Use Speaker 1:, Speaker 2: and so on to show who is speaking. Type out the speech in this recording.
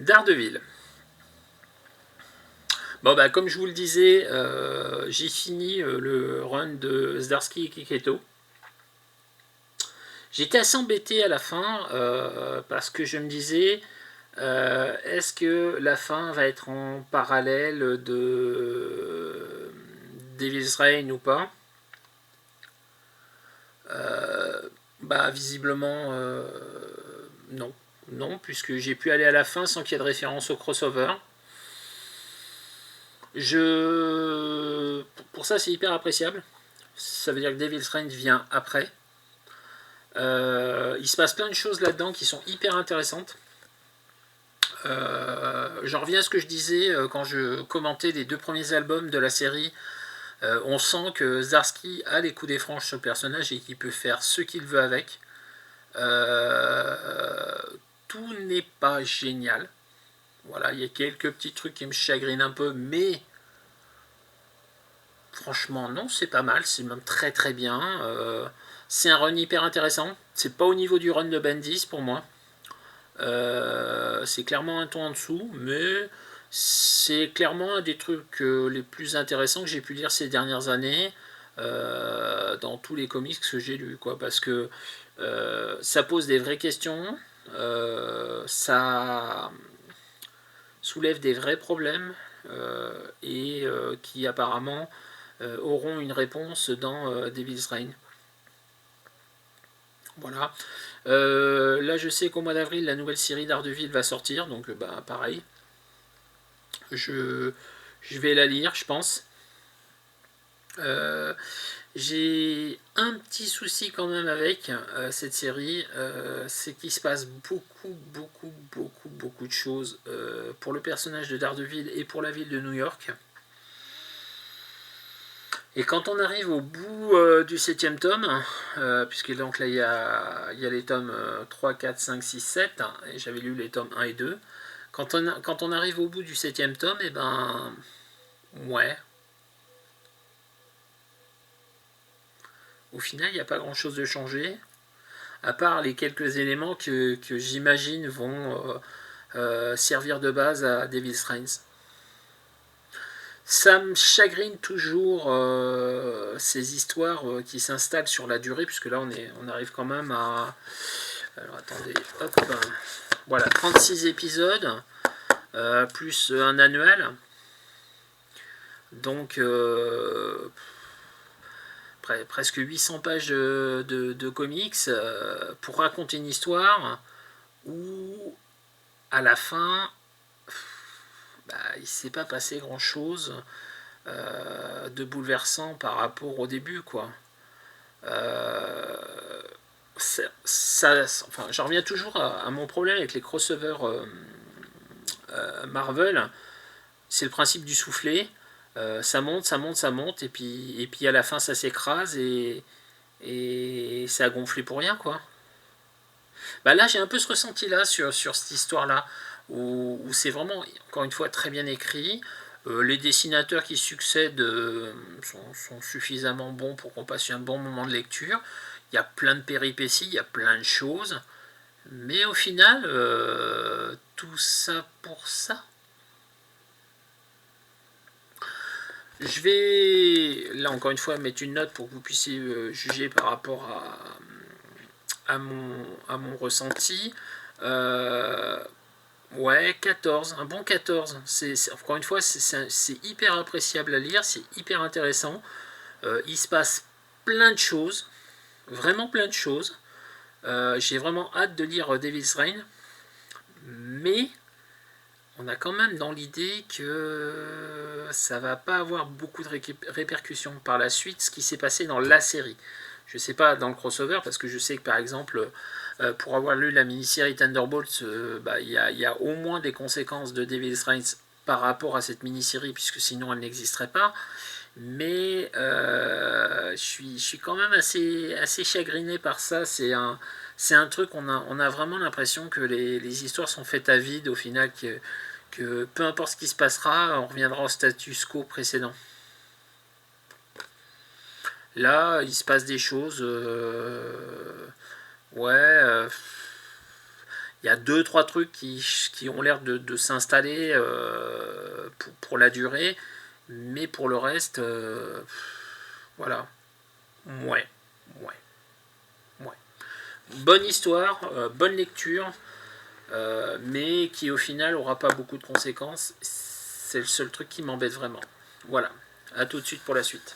Speaker 1: Daredevil. Bon bah comme je vous le disais, j'ai fini le run de Zdarsky et Kiketo. J'étais assez embêté à la fin parce que je me disais est-ce que la fin va être en parallèle de Devil's Reign ou pas. Bah visiblement non. Non, puisque j'ai pu aller à la fin sans qu'il y ait de référence au crossover. Pour ça, c'est hyper appréciable. Ça veut dire que Devil's Reign vient après. Il se passe plein de choses là-dedans qui sont hyper intéressantes. J'en reviens à ce que je disais quand je commentais les deux premiers albums de la série. On sent que Zdarsky a les coups des franges sur le personnage et qu'il peut faire ce qu'il veut avec. Tout n'est pas génial. Voilà, il y a quelques petits trucs qui me chagrinent un peu, mais franchement, non, c'est pas mal, c'est même très très bien. C'est un run hyper intéressant. C'est pas au niveau du run de Bendis pour moi. C'est clairement un ton en dessous, mais c'est clairement un des trucs les plus intéressants que j'ai pu lire ces dernières années dans tous les comics que j'ai lus, quoi, parce que ça pose des vraies questions, ça soulève des vrais problèmes et qui apparemment auront une réponse dans Devil's Reign. Voilà. Là, je sais qu'au mois d'avril, la nouvelle série Daredevil va sortir, donc bah pareil. Je, je vais la lire, je pense. J'ai un petit souci quand même avec cette série, c'est qu'il se passe beaucoup de choses pour le personnage de Daredevil et pour la ville de New York. Et quand on arrive au bout du 7ème tome, puisque donc là il y a les tomes 3, 4, 5, 6, 7, et j'avais lu les tomes 1 et 2, quand on arrive au bout du 7ème tome, et ben ouais, au final il n'y a pas grand chose de changé, à part les quelques éléments que j'imagine vont servir de base à Devil's Reign. Ça me chagrine toujours ces histoires qui s'installent sur la durée, puisque là on arrive quand même à. Alors attendez, hop, voilà, 36 épisodes, plus un annuel. Donc presque 800 pages de comics pour raconter une histoire où à la fin bah, il ne s'est pas passé grand chose de bouleversant par rapport au début, quoi. Enfin, j'en reviens toujours à mon problème avec les crossovers Marvel. C'est le principe du soufflet. Ça monte, ça monte, ça monte, et puis à la fin ça s'écrase et ça a gonflé pour rien, quoi. Bah là j'ai un peu ce ressenti là sur cette histoire là où c'est vraiment encore une fois très bien écrit. Les dessinateurs qui succèdent sont suffisamment bons pour qu'on passe un bon moment de lecture. Il y a plein de péripéties, il y a plein de choses. Mais au final, tout ça pour ça. Je vais, là encore une fois, mettre une note pour que vous puissiez juger par rapport à mon ressenti. Ouais, 14, un bon 14. Encore une fois, c'est hyper appréciable à lire, c'est hyper intéressant. Il se passe plein de choses, vraiment plein de choses. J'ai vraiment hâte de lire Devil's Reign, mais on a quand même dans l'idée que ça va pas avoir beaucoup de répercussions par la suite, ce qui s'est passé dans la série. Je sais pas dans le crossover, parce que je sais que par exemple, pour avoir lu la mini-série Thunderbolts, il y a au moins des conséquences de Devil's Reign par rapport à cette mini-série, puisque sinon elle n'existerait pas. Mais je suis quand même assez chagriné par ça. C'est un truc, on a vraiment l'impression que les histoires sont faites à vide au final, que peu importe ce qui se passera, on reviendra au status quo précédent. Là, il se passe des choses. Ouais. Il y a 2-3 trucs qui ont l'air de s'installer pour la durée, mais pour le reste, voilà. Ouais, ouais, ouais. Bonne histoire, bonne lecture, mais qui au final aura pas beaucoup de conséquences. C'est le seul truc qui m'embête vraiment. Voilà. À tout de suite pour la suite.